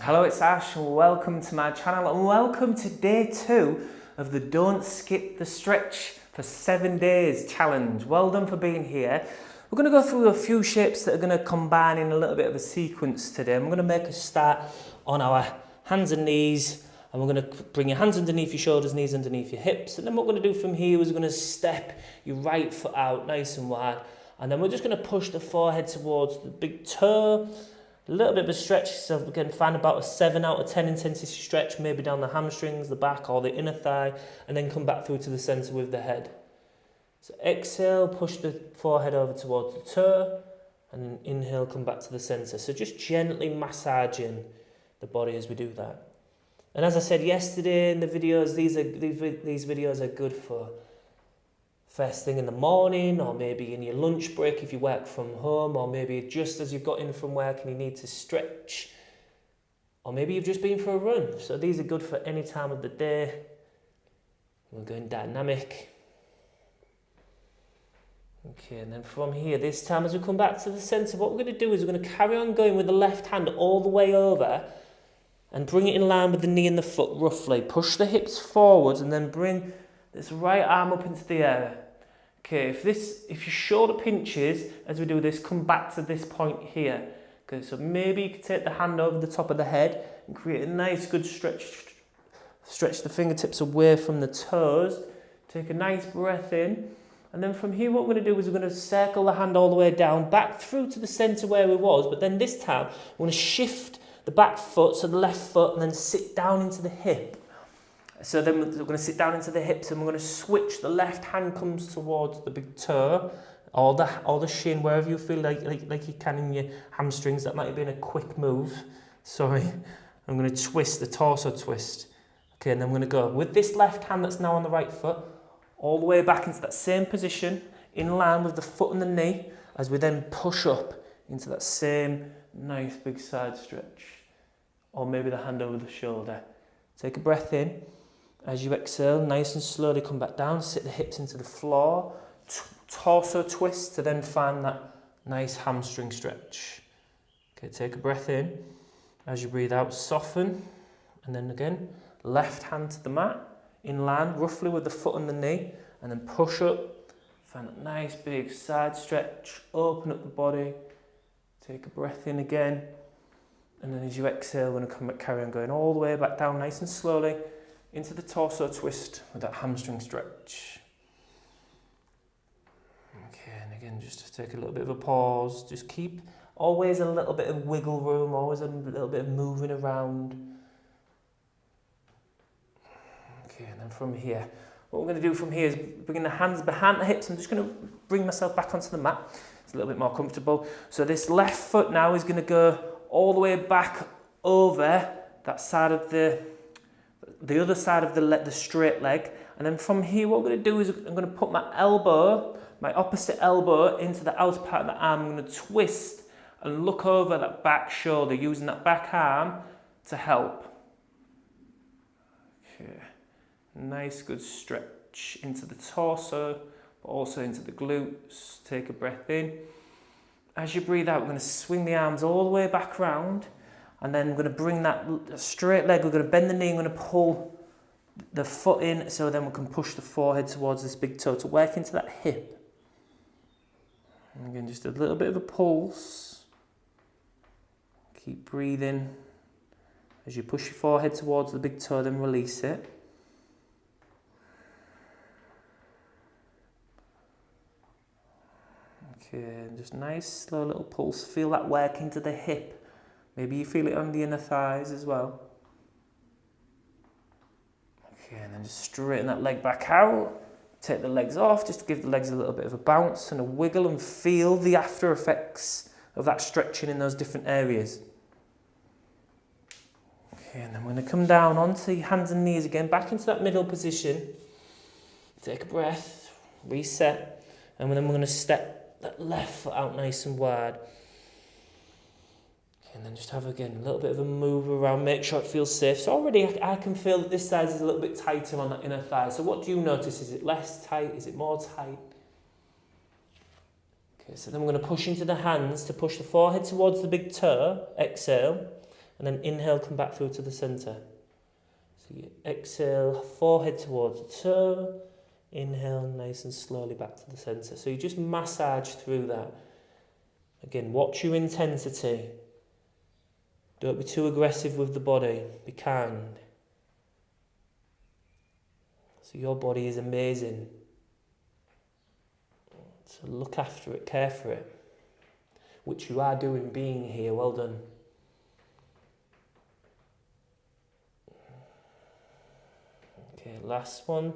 Hello, it's Ash and welcome to my channel and welcome to day 2 of the Don't Skip the Stretch for 7 days challenge. Well done for being here. We're going to go through a few shapes that are going to combine in a little bit of a sequence today. I'm going to make a start on our hands and knees, and we're going to bring your hands underneath your shoulders, knees underneath your hips, and then what we're going to do from here is we're going to step your right foot out nice and wide, and then we're just going to push the forehead towards the big toe. A little bit of a stretch, so we can find about a 7 out of 10 intensity stretch, maybe down the hamstrings, the back or the inner thigh, and then come back through to the centre with the head. So exhale, push the forehead over towards the toe, and then inhale, come back to the centre. So just gently massaging the body as we do that. And as I said yesterday in the videos, these videos are good for first thing in the morning, or maybe in your lunch break if you work from home, or maybe just as you've got in from work and you need to stretch, or maybe you've just been for a run. So these are good for any time of the day. We're going dynamic. Okay, and then from here, this time as we come back to the centre, what we're going to do is we're going to carry on going with the left hand all the way over and bring it in line with the knee and the foot roughly. Push the hips forwards and then bring this right arm up into the air. Okay, if your shoulder pinches as we do this, come back to this point here. Okay, so maybe you can take the hand over the top of the head and create a nice good stretch. Stretch the fingertips away from the toes. Take a nice breath in. And then from here what we're going to do is we're going to circle the hand all the way down, back through to the centre where we was. But then this time we're going to shift the back foot, so the left foot, and then sit down into the hip. So then we're going to sit down into the hips and we're going to switch. The left hand comes towards the big toe or the shin, wherever you feel like you can in your hamstrings. That might have been a quick move. Sorry. I'm going to twist, the torso twist. Okay, and then I'm going to go with this left hand that's now on the right foot, all the way back into that same position, in line with the foot and the knee, as we then push up into that same nice big side stretch. Or maybe the hand over the shoulder. Take a breath in. As you exhale, nice and slowly come back down, sit the hips into the floor, torso twist to then find that nice hamstring stretch. Okay, take a breath in. As you breathe out, soften, and then again, left hand to the mat, in line roughly with the foot and the knee, and then push up, find that nice big side stretch, open up the body, take a breath in again, and then as you exhale, we're going to carry on going all the way back down nice and slowly, into the torso twist with that hamstring stretch. Okay, and again, just to take a little bit of a pause. Just keep always a little bit of wiggle room, always a little bit of moving around. Okay, and then from here, what we're going to do from here is bring the hands behind the hips. I'm just going to bring myself back onto the mat. It's a little bit more comfortable. So this left foot now is going to go all the way back over that side of the other side of the straight leg, and then from here what I'm going to do is I'm going to put my opposite elbow into the outer part of the arm. I'm going to twist and look over that back shoulder using that back arm to help. Okay. Nice good stretch into the torso, but also into the glutes. Take a breath in. As you breathe out, we're going to swing the arms all the way back round. And then we're going to bring that straight leg, we're going to bend the knee, and we're going to pull the foot in so then we can push the forehead towards this big toe to work into that hip. And again, just a little bit of a pulse. Keep breathing. As you push your forehead towards the big toe, then release it. Okay, just nice, slow little pulse. Feel that work into the hip. Maybe you feel it on the inner thighs as well. Okay, and then just straighten that leg back out. Take the legs off, just to give the legs a little bit of a bounce and a wiggle and feel the after effects of that stretching in those different areas. Okay, and then we're going to come down onto your hands and knees again, back into that middle position. Take a breath, reset, and then we're going to step that left foot out nice and wide. And then just have, again, a little bit of a move around, make sure it feels safe. So already I can feel that this side is a little bit tighter on that inner thigh. So what do you notice? Is it less tight? Is it more tight? Okay, so then we're going to push into the hands to push the forehead towards the big toe. Exhale. and then inhale, come back through to the centre. So you exhale, forehead towards the toe, inhale nice and slowly back to the centre. So you just massage through that. Again, watch your intensity. Don't be too aggressive with the body, be kind. So your body is amazing. So look after it, care for it, which you are doing being here. Well done. Okay, last one.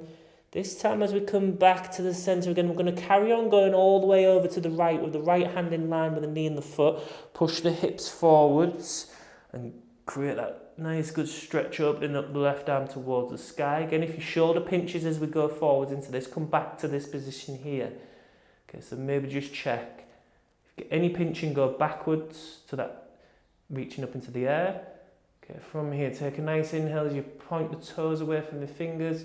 This time as we come back to the centre again, we're going to carry on going all the way over to the right with the right hand in line with the knee and the foot. Push the hips forwards and create that nice good stretch, opening up the left arm towards the sky. Again, if your shoulder pinches as we go forwards into this, come back to this position here. Okay, so maybe just check. If you get any pinching, go backwards to that, reaching up into the air. Okay, from here, take a nice inhale as you point the toes away from the fingers.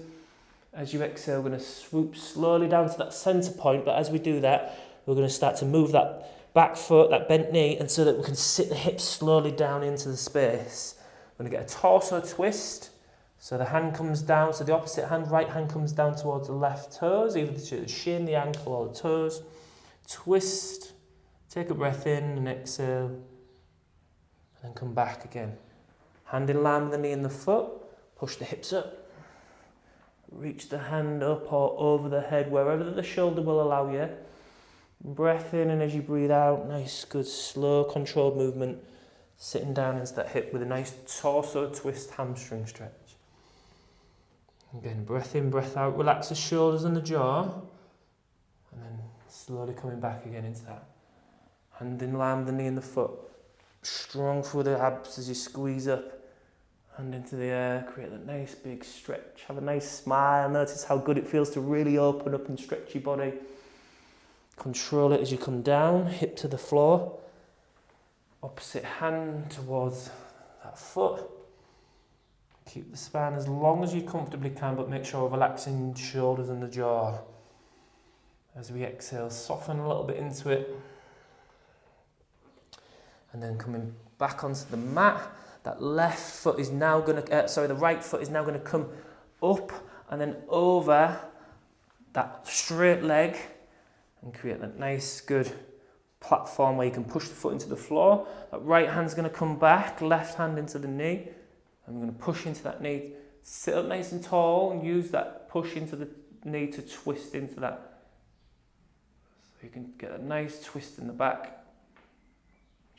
As you exhale, we're going to swoop slowly down to that centre point, but as we do that, we're going to start to move that back foot, that bent knee, and so that we can sit the hips slowly down into the space. We're going to get a torso twist. So the hand comes down, so the opposite hand, right hand comes down towards the left toes, either the shin, the ankle, or the toes. Twist, take a breath in and exhale, and then come back again. Hand in line with the knee and the foot, push the hips up. Reach the hand up or over the head, wherever the shoulder will allow you. Breath in, and as you breathe out, nice, good, slow, controlled movement. Sitting down into that hip with a nice torso twist, hamstring stretch. Again, breath in, breath out, relax the shoulders and the jaw. And then slowly coming back again into that. Hand in line with the knee and the foot. Strong through the abs as you squeeze up. Hand into the air, create that nice big stretch. Have a nice smile. Notice how good it feels to really open up and stretch your body. Control it as you come down, hip to the floor. Opposite hand towards that foot. Keep the spine as long as you comfortably can, but make sure we're relaxing the shoulders and the jaw. As we exhale, soften a little bit into it. And then coming back onto the mat. That left foot is now going to, the right foot is now going to come up and then over that straight leg and create that nice, good platform where you can push the foot into the floor. That right hand's going to come back, left hand into the knee, and we're going to push into that knee. Sit up nice and tall and use that push into the knee to twist into that. So you can get a nice twist in the back.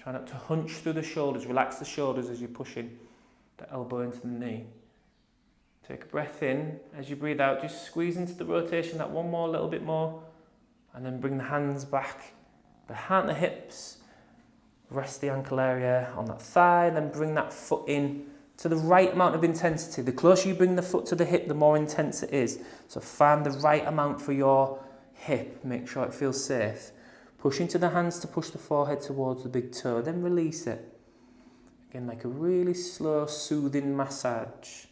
Try not to hunch through the shoulders, relax the shoulders as you're pushing the elbow into the knee. Take a breath in. As you breathe out, just squeeze into the rotation, that one more, little bit more, and then bring the hands back behind the hips. Rest the ankle area on that thigh, and then bring that foot in to the right amount of intensity. The closer you bring the foot to the hip, the more intense it is. So find the right amount for your hip. Make sure it feels safe. Push into the hands to push the forehead towards the big toe, then release it. Again, like a really slow, soothing massage.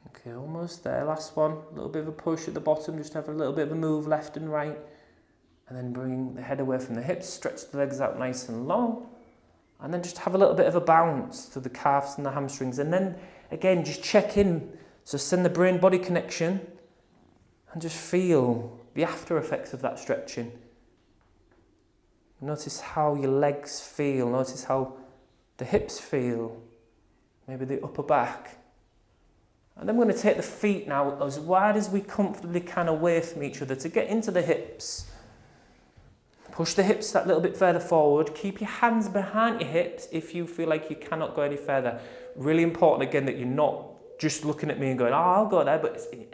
Okay, almost there. Last one. A little bit of a push at the bottom, just have a little bit of a move left and right. And then bring the head away from the hips, stretch the legs out nice and long. And then just have a little bit of a bounce to the calves and the hamstrings. And then, again, just check in. So send the brain-body connection and just feel the after effects of that stretching. Notice how your legs feel. Notice how the hips feel. Maybe the upper back. And then we're going to take the feet now as wide as we comfortably can away from each other to get into the hips. Push the hips that little bit further forward. Keep your hands behind your hips if you feel like you cannot go any further. Really important, again, that you're not just looking at me and going, I'll go there, but you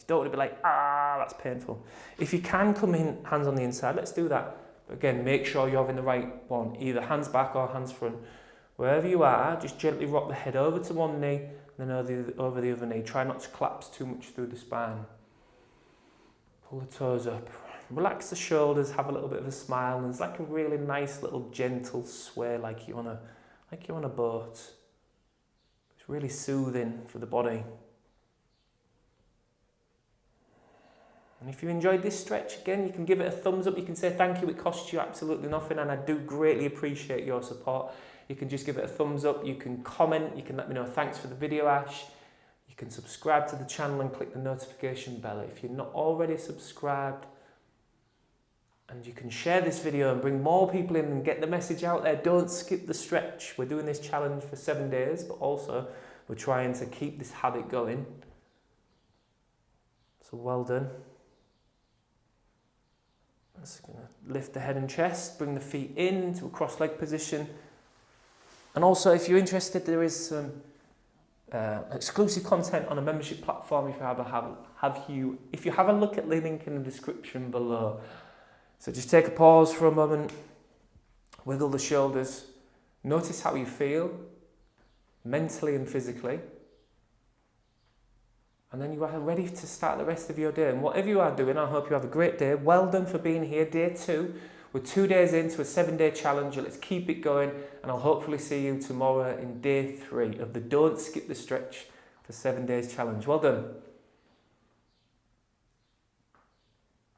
don't want to be like, that's painful. If you can come in, hands on the inside, let's do that. But again, make sure you're in the right one, either hands back or hands front. Wherever you are, just gently rock the head over to one knee, and then over the other knee. Try not to collapse too much through the spine. Pull the toes up. Relax the shoulders, have a little bit of a smile, and it's like a really nice little gentle sway, like you're on like you're on a boat. It's really soothing for the body. And if you enjoyed this stretch, again, you can give it a thumbs up. You can say thank you. It costs you absolutely nothing, and I do greatly appreciate your support. You can just give it a thumbs up. You can comment. You can let me know thanks for the video, Ash. You can subscribe to the channel and click the notification bell if you're not already subscribed. And you can share this video and bring more people in and get the message out there. Don't skip the stretch. We're doing this challenge for 7 days, but also we're trying to keep this habit going. So well done. Just going to lift the head and chest, bring the feet into a cross-leg position. And also, if you're interested, there is some exclusive content on a membership platform if you have a look at the link in the description below. So just take a pause for a moment, wiggle the shoulders, notice how you feel mentally and physically. And then you are ready to start the rest of your day. And whatever you are doing, I hope you have a great day. Well done for being here. Day 2. We're 2 days into a 7-day challenge. Let's keep it going. And I'll hopefully see you tomorrow in day 3 of the Don't Skip the Stretch for 7 days challenge. Well done.